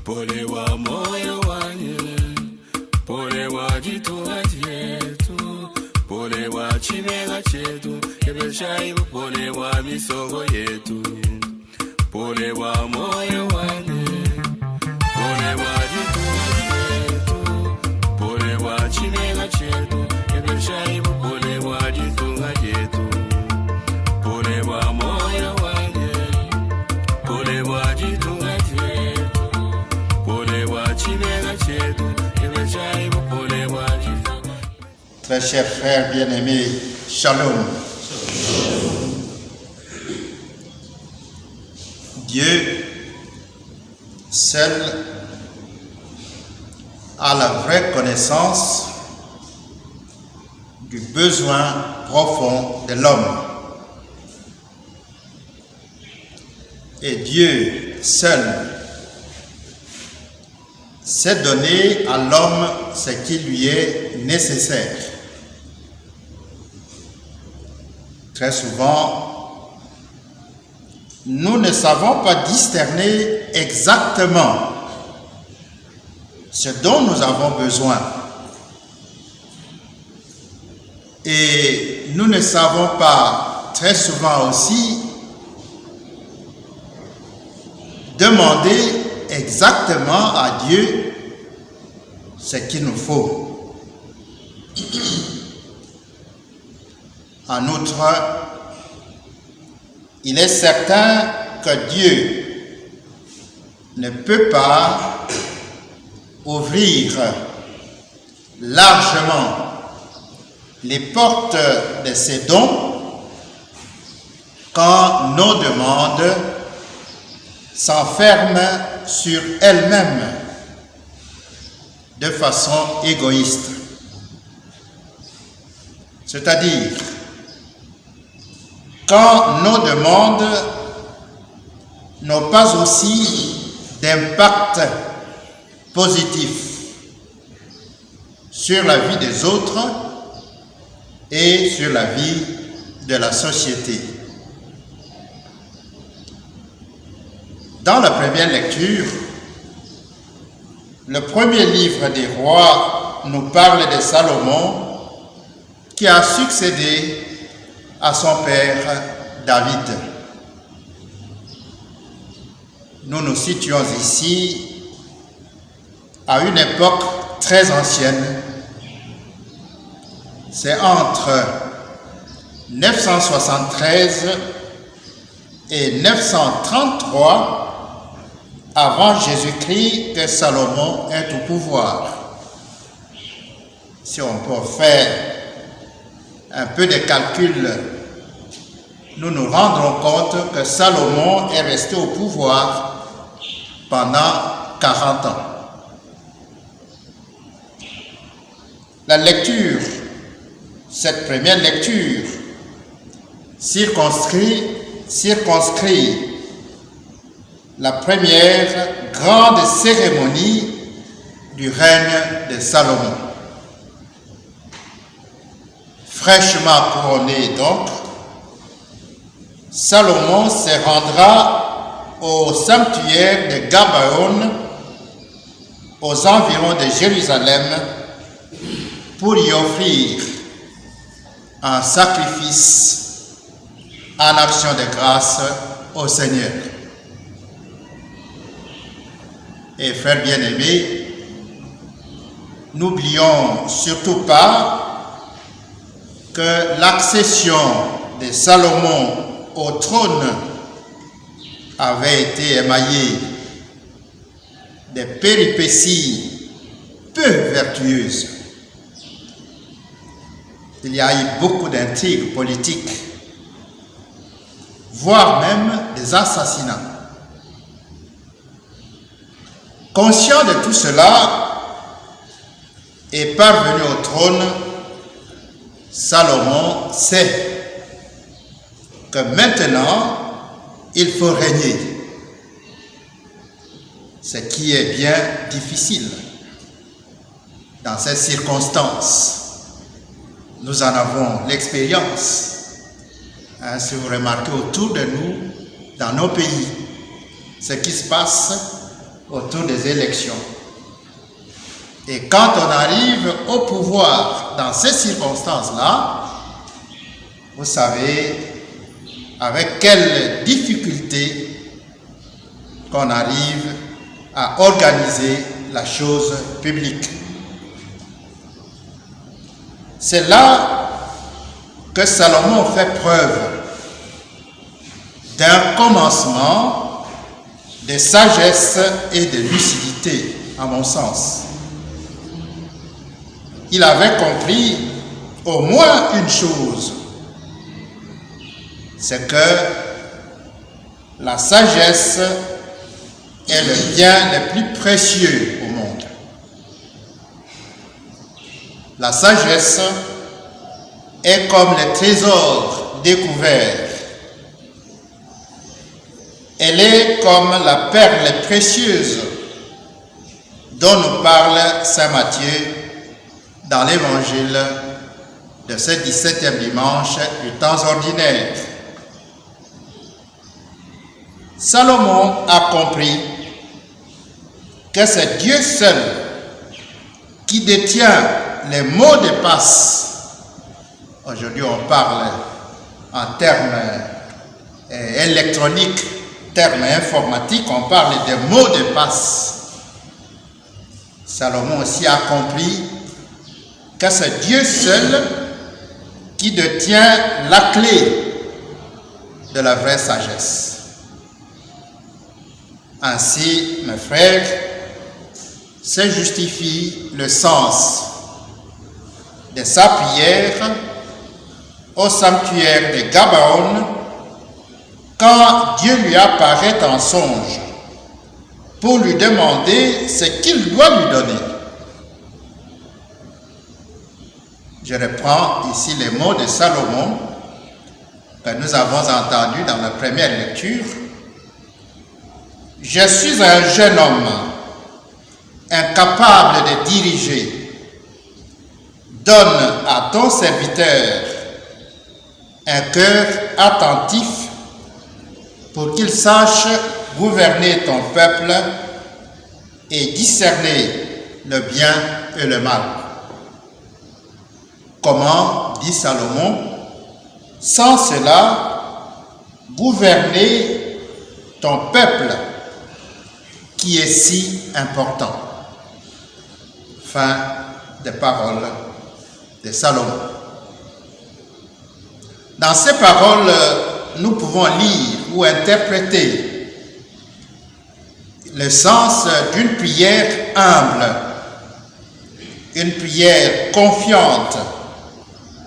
pole wa moyo wanye, pole wa jitunga chetu, pole wa chimega chetu, ebeshaibu pole wa misongo yetu, pole wa moyo wanye, pole wa jitunga chetu, pole wa chimega chetu, ebeshaibu pole wa jitunga chetu, pole wa moyo wanye, pole wa jitunga chetu, pole wa chimega chetu, ebeshaibu pole wa jitunga. Très chers frères bien-aimés, Shalom. Dieu seul a la vraie connaissance du besoin profond de l'homme. Et Dieu seul sait donner à l'homme ce qui lui est nécessaire. Très souvent, nous ne savons pas discerner exactement ce dont nous avons besoin. Et nous ne savons pas très souvent aussi demander exactement à Dieu ce qu'il nous faut. En outre, il est certain que Dieu ne peut pas ouvrir largement les portes de ses dons quand nos demandes s'enferment sur elles-mêmes de façon égoïste. C'est-à-dire, quand nos demandes n'ont pas aussi d'impact positif sur la vie des autres et sur la vie de la société. Dans la première lecture, le premier livre des rois nous parle de Salomon qui a succédé à son père David. Nous nous situons ici à une époque très ancienne. C'est entre 973 et 933 avant Jésus-Christ que Salomon est au pouvoir. Si on peut faire un peu de calcul, nous nous rendrons compte que Salomon est resté au pouvoir pendant 40 ans. La lecture, cette première lecture, circonscrit la première grande cérémonie du règne de Salomon. Fraîchement couronné donc, Salomon se rendra au sanctuaire de Gabaon, aux environs de Jérusalem, pour y offrir un sacrifice en action de grâce au Seigneur. Et frères bien-aimés, n'oublions surtout pas que l'accession de Salomon au trône avait été émaillée de péripéties peu vertueuses. Il y a eu beaucoup d'intrigues politiques, voire même des assassinats. Conscient de tout cela et parvenu au trône, Salomon sait que maintenant, il faut régner, ce qui est bien difficile dans ces circonstances. Nous en avons l'expérience. Si vous remarquez autour de nous, dans nos pays, ce qui se passe autour des élections. Et quand on arrive au pouvoir dans ces circonstances-là, vous savez avec quelle difficulté qu'on arrive à organiser la chose publique. C'est là que Salomon fait preuve d'un commencement de sagesse et de lucidité, à mon sens. Il avait compris au moins une chose, c'est que la sagesse est le bien le plus précieux au monde. La sagesse est comme le trésor découvert. Elle est comme la perle précieuse dont nous parle saint Matthieu dans l'évangile de ce 17e dimanche du temps ordinaire. Salomon a compris que c'est Dieu seul qui détient les mots de passe. Aujourd'hui, on parle en termes électroniques, termes informatiques, on parle des mots de passe. Salomon aussi a compris que c'est Dieu seul qui détient la clé de la vraie sagesse. Ainsi, mes frères, se justifie le sens de sa prière au sanctuaire de Gabaon quand Dieu lui apparaît en songe pour lui demander ce qu'il doit lui donner. Je reprends ici les mots de Salomon que nous avons entendus dans la première lecture. Je suis un jeune homme, incapable de diriger. Donne à ton serviteur un cœur attentif pour qu'il sache gouverner ton peuple et discerner le bien et le mal. Comment, dit Salomon, sans cela, gouverner ton peuple qui est si important. Fin des paroles de Salomon. Dans ces paroles, nous pouvons lire ou interpréter le sens d'une prière humble, une prière confiante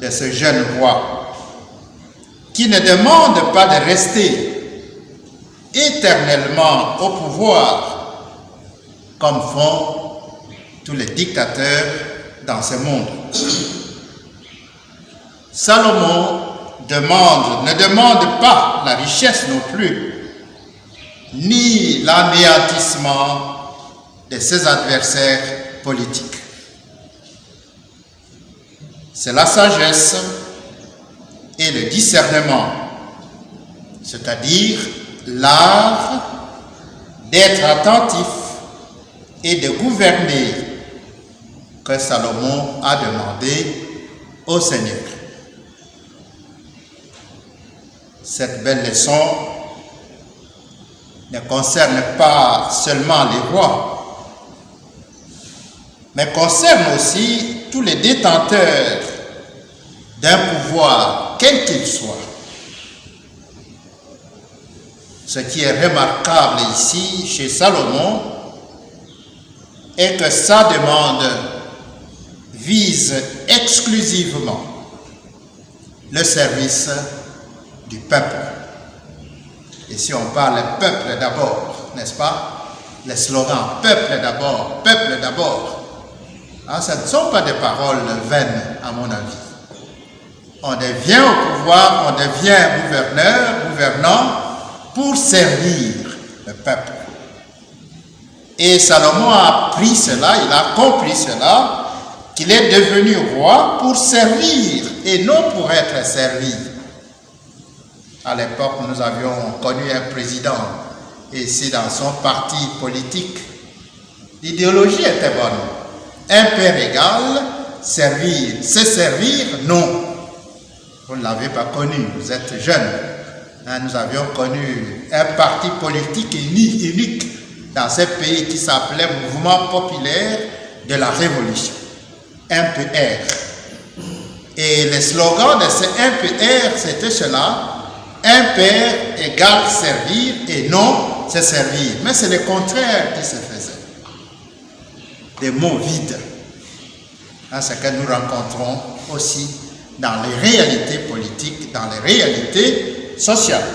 de ce jeune roi qui ne demande pas de rester éternellement au pouvoir comme font tous les dictateurs dans ce monde. Salomon ne demande pas la richesse non plus, ni l'anéantissement de ses adversaires politiques. C'est la sagesse et le discernement, c'est-à-dire l'art d'être attentif et de gouverner que Salomon a demandé au Seigneur. Cette belle leçon ne concerne pas seulement les rois, mais concerne aussi tous les détenteurs d'un pouvoir, quel qu'il soit. Ce qui est remarquable ici chez Salomon est que sa demande vise exclusivement le service du peuple. Et si on parle peuple d'abord, n'est-ce pas? Les slogans peuple d'abord, peuple d'abord. Ah, ce ne sont pas des paroles vaines, à mon avis. On devient au pouvoir, on devient gouvernant pour servir le peuple. Et Salomon a appris cela, il a compris cela, qu'il est devenu roi pour servir et non pour être servi. À l'époque, nous avions connu un président, et c'est dans son parti politique L'idéologie était bonne. Un père égal, servir. Se servir, non. Vous ne l'avez pas connu, vous êtes jeune. Nous avions connu un parti politique unique dans ce pays qui s'appelait Mouvement populaire de la Révolution, MPR. Et le slogan de ce MPR, c'était cela: un père égale servir et non se servir. Mais c'est le contraire qui se faisait. Des mots vides. C'est ce que nous rencontrons aussi dans les réalités politiques, dans les réalités sociales.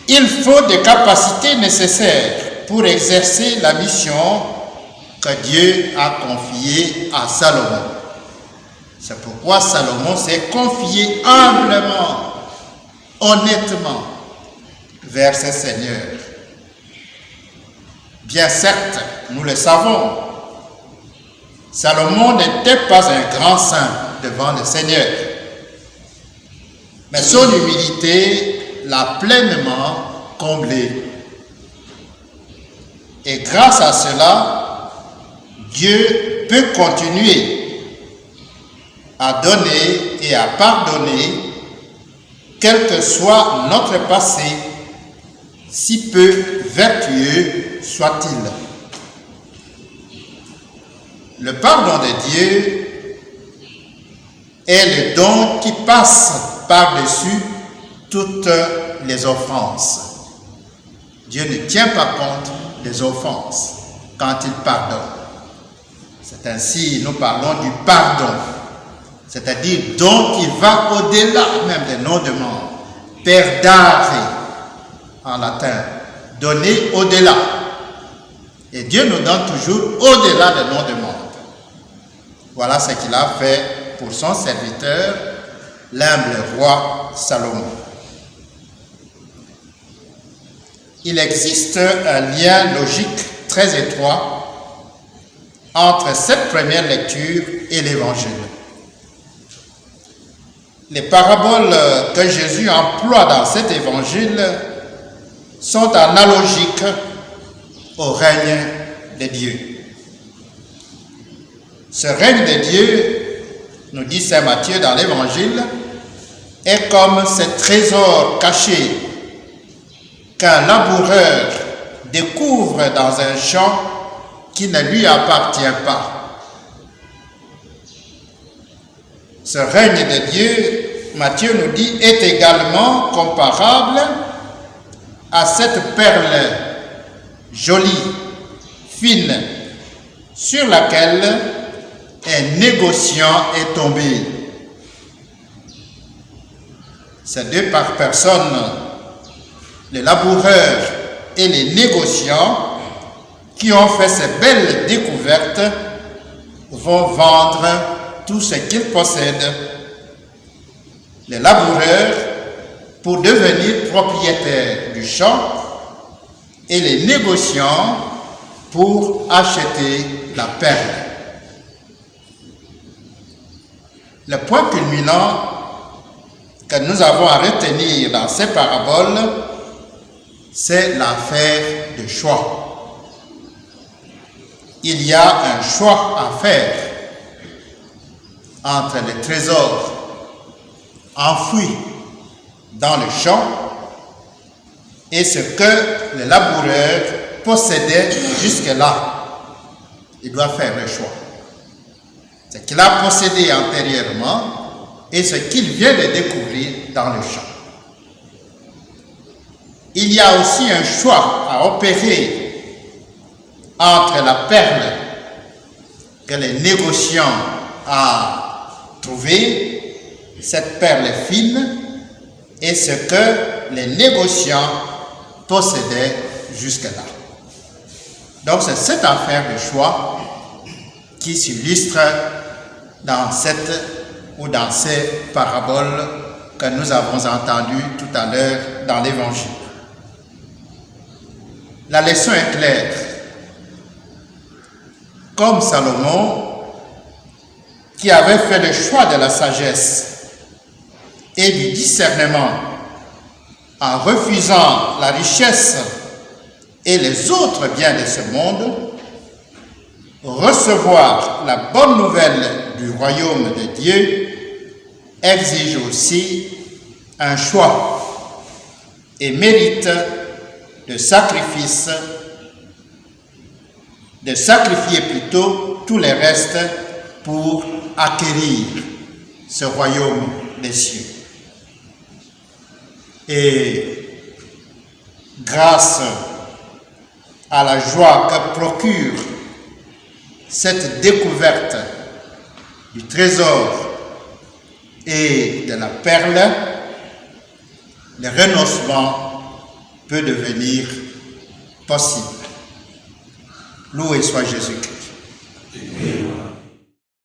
Il faut des capacités nécessaires pour exercer la mission que Dieu a confiée à Salomon. C'est pourquoi Salomon s'est confié humblement, honnêtement, vers ce Seigneur. Bien certes, nous le savons, Salomon n'était pas un grand saint devant le Seigneur, mais son humilité l'a pleinement comblé. Et grâce à cela, Dieu peut continuer à donner et à pardonner, quel que soit notre passé, si peu vertueux soit-il. Le pardon de Dieu est le don qui passe par-dessus toutes les offenses. Dieu ne tient pas compte des offenses quand il pardonne. C'est ainsi, nous parlons du pardon, c'est-à-dire don qui va au-delà même de nos demandes. Perdare en latin, donner au-delà. Et Dieu nous donne toujours au-delà de nos demandes. Voilà ce qu'il a fait pour son serviteur, l'humble roi Salomon. Il existe un lien logique très étroit entre cette première lecture et l'Évangile. Les paraboles que Jésus emploie dans cet Évangile sont analogiques au règne de Dieu. Ce règne de Dieu, nous dit saint Matthieu dans l'Évangile, est comme ce trésor caché qu'un laboureur découvre dans un champ qui ne lui appartient pas. Ce règne de Dieu, Matthieu nous dit, est également comparable à cette perle jolie, fine, sur laquelle un négociant est tombé. Ces deux personnes, les laboureurs et les négociants, qui ont fait ces belles découvertes, vont vendre tout ce qu'ils possèdent. Les laboureurs pour devenir propriétaires du champ et les négociants pour acheter la perle. Le point culminant que nous avons à retenir dans ces paraboles, c'est l'affaire de choix. Il y a un choix à faire entre les trésors enfouis dans le champ et ce que le laboureur possédait jusque-là. Il doit faire le choix. Ce qu'il a possédé antérieurement et ce qu'il vient de découvrir dans le champ. Il y a aussi un choix à opérer entre la perle que le négociant a trouvée, cette perle fine, et ce que les négociants possédaient jusque-là. Donc c'est cette affaire de choix qui s'illustre dans cette ou dans ces paraboles que nous avons entendues tout à l'heure dans l'Évangile. La leçon est claire. Comme Salomon, qui avait fait le choix de la sagesse et du discernement en refusant la richesse et les autres biens de ce monde, recevoir la bonne nouvelle du royaume de Dieu exige aussi un choix et mérite de sacrifier plutôt tous les restes pour acquérir ce royaume des cieux. Et grâce à la joie que procure cette découverte du trésor et de la perle, le renoncement peut devenir possible. Loué soit Jésus-Christ.